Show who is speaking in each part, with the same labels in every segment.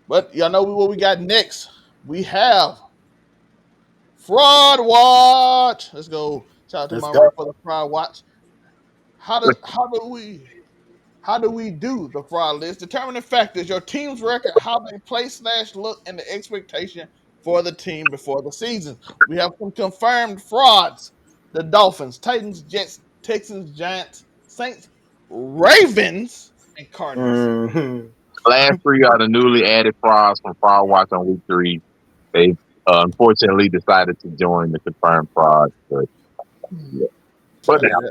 Speaker 1: But y'all know what we got next. We have Fraud Watch. Let's go. Shout out to
Speaker 2: Let's
Speaker 1: Monroe
Speaker 2: go.
Speaker 1: for the Fraud Watch. How do we do the fraud list? Determining factors: your team's record, how they play/look, and the expectation for the team before the season. We have some confirmed frauds: the Dolphins, Titans, Jets, Texans, Giants, Saints, Ravens, and Cardinals.
Speaker 2: Hmm.
Speaker 3: Last three are the newly added frauds from Fraud Watch on week 3. They unfortunately decided to join the confirmed frauds, but yeah. But now,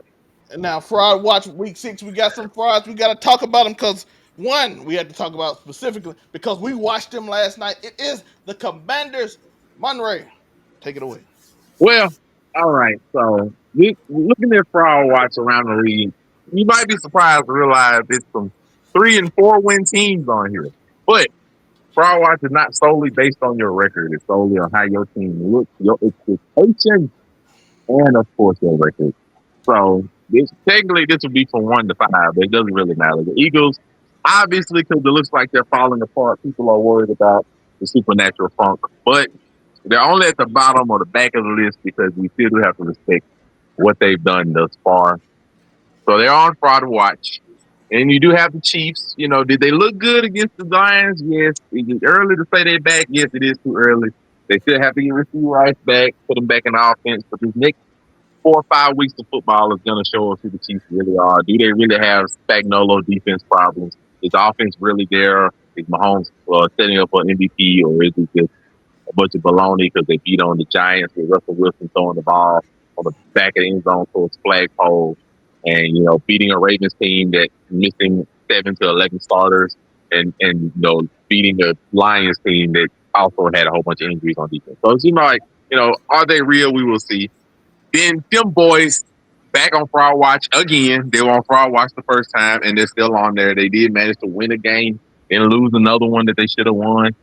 Speaker 1: And now, fraud watch week 6. We got some frauds. We got to talk about them because one, we had to talk about specifically because we watched them last night. It is the Commanders. Monray, take it away.
Speaker 3: well, all right. So looking at Fraud Watch around the league, you might be surprised to realize there's some 3 and 4 win teams on here. But Fraud Watch is not solely based on your record. It's solely on how your team looks, your expectations, and of course your record. So technically this would be from 1 to 5, but it doesn't really matter. The Eagles, obviously, because it looks like they're falling apart, people are worried about the supernatural funk. But they're only at the bottom or the back of the list because we still do have to respect what they've done thus far. So they're on fraud watch. And you do have the Chiefs. Did they look good against the Lions? Yes. Is it early to say they're back? Yes, it is too early. They still have to get Rasheed Rice back, put them back in the offense. But this next 4 or 5 weeks of football is going to show us who the Chiefs really are. Do they really have Spagnuolo defense problems? Is the offense really there? Is Mahomes setting up for MVP, or is it just a bunch of baloney because they beat on the Giants with Russell Wilson throwing the ball on the back of the end zone towards flagpole, and beating a Ravens team that's missing 7 to 11 starters, and beating a Lions team that also had a whole bunch of injuries on defense. So it seems like are they real? We will see. Then them boys back on Fraud Watch again. They were on Fraud Watch the first time, and they're still on there. They did manage to win a game and lose another one that they should have won.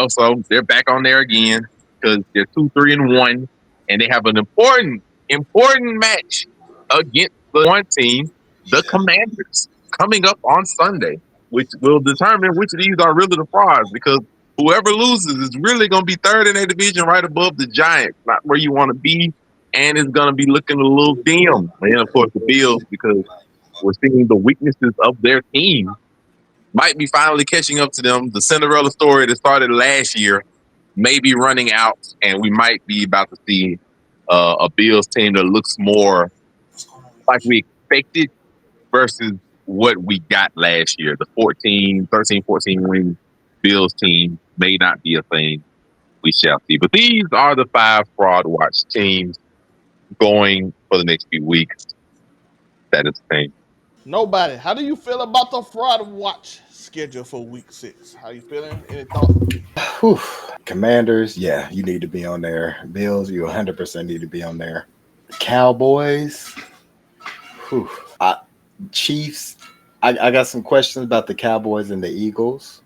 Speaker 3: So they're back on there again because they're 2-3-1, and they have an important match against the one team, the Commanders, coming up on Sunday, which will determine which of these are really the frauds. Because whoever loses is really going to be third in their division, right above the Giants, not where you want to be, and it's going to be looking a little dim. And of course, the Bills, because we're seeing the weaknesses of their team, might be finally catching up to them. The Cinderella story that started last year may be running out, and we might be about to see a Bills team that looks more like we expected versus what we got last year. The 13, 14 win Bills team may not be a thing. We shall see. But these are the 5 fraud watch teams going for the next few weeks. That is the thing.
Speaker 1: Nobody. How do you feel about the fraud watch schedule for week 6? How you feeling? Any thoughts?
Speaker 2: Whew. Commanders, yeah, you need to be on there. Bills, you 100% need to be on there. Cowboys, whew. Chiefs, I got some questions about the Cowboys and the Eagles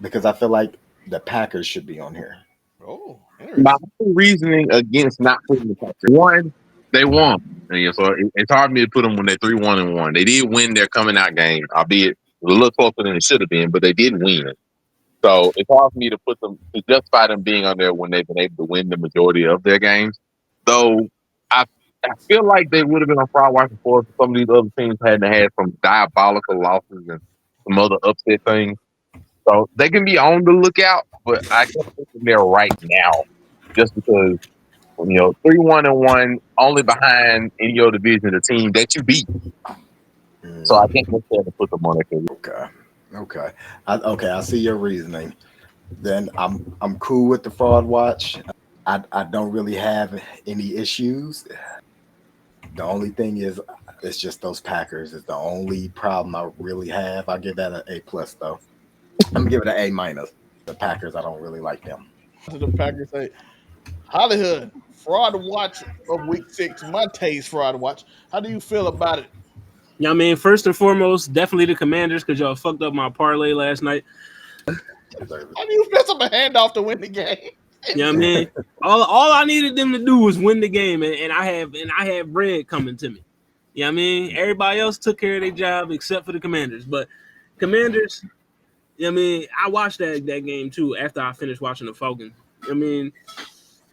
Speaker 2: because I feel like the Packers should be on here.
Speaker 1: Oh,
Speaker 3: My
Speaker 1: interesting.
Speaker 3: whole reasoning against not putting the Packers, one, they won. And, so it's hard for me to put them when they're 3-1-1. They did win their coming out game, albeit it was a little closer than it should have been, but they did win. So it's hard for me to put them to justify them being on there when they've been able to win the majority of their games. Though I I feel like they would have been on fraud watch before some of these other teams hadn't had some diabolical losses and some other upset things. So they can be on the lookout, but I can't put them there right now just because 3-1-1 only behind in your division the team that you beat. So I can't necessarily put them on there.
Speaker 2: Okay. Okay. I see your reasoning. Then I'm cool with the fraud watch. I don't really have any issues. The only thing is it's just those Packers is the only problem I really have. I give that an A+ though. I'm gonna give it an A-. The Packers, I don't really like them.
Speaker 1: To the Packers say, Hollywood, fraud watch of week 6, Monte's fraud watch. How do you feel about it?
Speaker 4: Yeah, I mean, first and foremost, definitely the Commanders because y'all fucked up my parlay last night.
Speaker 2: Deserve
Speaker 1: How do you mess up a handoff to win the game?
Speaker 4: Yeah, I mean, all I needed them to do was win the game, and I have bread coming to me. Yeah, I mean, everybody else took care of their job except for the Commanders, but Commanders, I mean, I watched that game too after I finished watching the Falcons. I mean,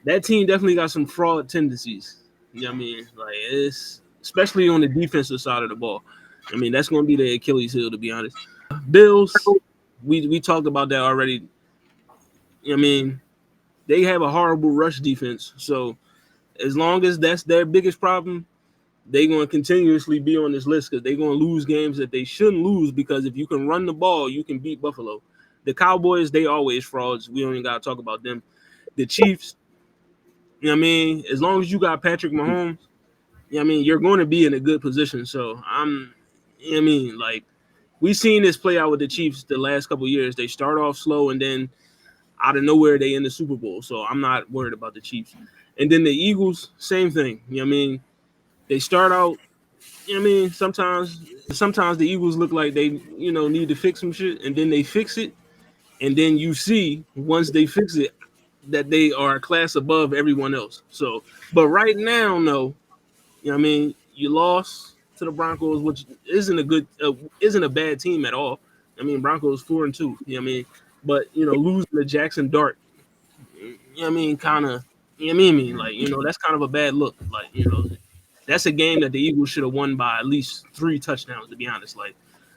Speaker 4: that team definitely got some fraud tendencies. You know what I mean? Like it's especially on the defensive side of the ball. I mean, that's going to be the Achilles heel, to be honest. Bills, we talked about that already. I mean, they have a horrible rush defense. So as long as that's their biggest problem, they're going to continuously be on this list because they're going to lose games that they shouldn't lose because if you can run the ball, you can beat Buffalo. The Cowboys, they always frauds. We don't even got to talk about them. The Chiefs, you know what I mean? As long as you got Patrick Mahomes, you know what I mean? You're going to be in a good position. So you know what I mean? Like, we've seen this play out with the Chiefs the last couple of years. They start off slow and then out of nowhere they in the Super Bowl. So I'm not worried about the Chiefs. And then the Eagles, same thing. You know what I mean? They start out, you know what I mean? Sometimes the Eagles look like they, need to fix some shit and then they fix it. And then you see once they fix it that they are a class above everyone else. So, but right now, no, you know what I mean? You lost to the Broncos, which isn't a bad team at all. I mean, Broncos 4-2, you know what I mean? But, losing to Jackson Dart, you know what I mean, kind of, you know what I mean? Like, that's kind of a bad look. Like, that's a game that the Eagles should have won by at least 3 touchdowns, to be honest. Like,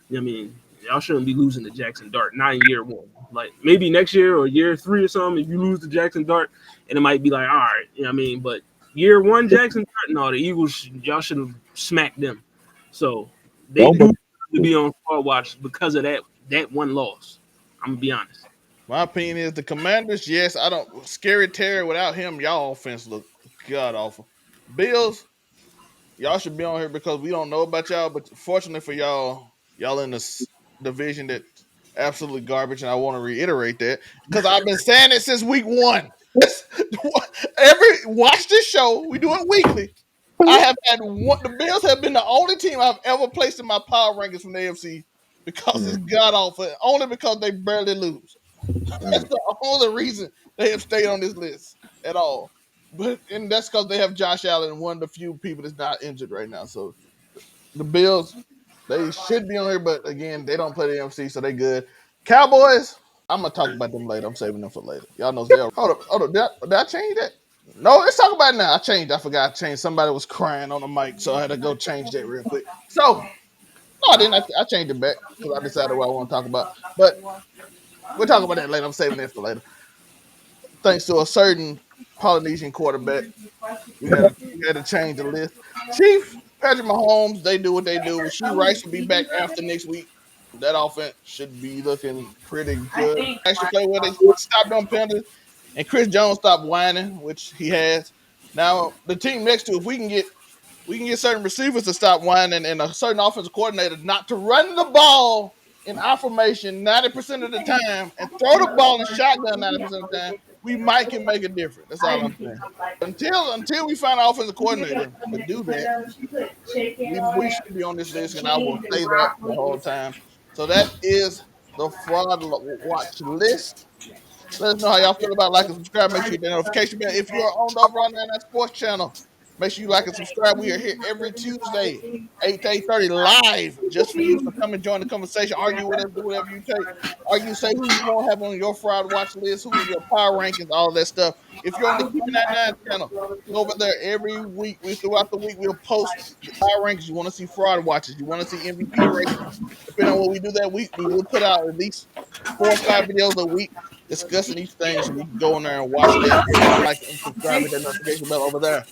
Speaker 4: you know what I mean? Y'all shouldn't be losing to Jackson Dart, not in year 1. Like, maybe next year or year 3 or something, if you lose to Jackson Dart, and it might be like, all right, you know what I mean? But year 1, Jackson Dart, no, the Eagles, y'all should have smacked them. So they
Speaker 3: Don't
Speaker 4: do to be on fraud watch because of that one loss. I'm going to be honest.
Speaker 1: My opinion is the Commanders. Yes, I don't. Scary Terry without him, y'all offense look god awful. Bills, y'all should be on here because we don't know about y'all. But fortunately for y'all in this division that absolutely garbage, and I want to reiterate that because I've been saying it since week 1. Watch this show. We do it weekly. I have had one. The Bills have been the only team I've ever placed in my power rankings from the AFC because it's god awful. Only because they barely lose. That's
Speaker 2: Mm.
Speaker 1: the only reason they have stayed on this list at all. And that's because they have Josh Allen, one of the few people that's not injured right now. So the Bills, they should be on here, but again, they don't play the NFC, so they good. Cowboys, I'm gonna talk about them later. I'm saving them for later. Y'all know they are. Hold up. Did I change that? No, let's talk about it now. I changed. I forgot I changed. Somebody was crying on the mic, so I had to go change that real quick. So no, I didn't. I changed it back because I decided what I want to talk about. But we'll talk about that later. I'm saving that for later. Thanks to a certain Polynesian quarterback, we had to change the list. Chief Patrick Mahomes, they do what they do. Rasheed Rice will be back after next week. That offense should be looking pretty good. Actually, play where they stopped on penalties, and Chris Jones stopped whining, which he has. Now the team next to, if we can get certain receivers to stop whining and a certain offensive coordinator not to run the ball in affirmation 90% of the time and throw the ball in shotgun 90% of the time, we might can make a difference. That's all I'm saying. Until we find an offensive coordinator to do that, we should be on this list, and I will say that the whole time. So that is the fraud watch list. Let us know how y'all feel about like and subscribe. Make sure you hit the notification bell. If you are on the Overall 99 Sports channel, make sure you like and subscribe. We are here every Tuesday, 8 to 8:30 live, just for you. So come and join the conversation. Argue with us, do whatever you take. Argue, say who you want to have on your fraud watch list, who your power rankings, all that stuff. If you're on the Keeping That Nine channel, go over there every week. Throughout the week, we'll post the power rankings. You want to see fraud watches, you want to see MVP races. Depending on what we do that week, we will put out at least 4 or 5 videos a week discussing these things, so you can go in there and watch that. Like and subscribe, hit that notification bell over there.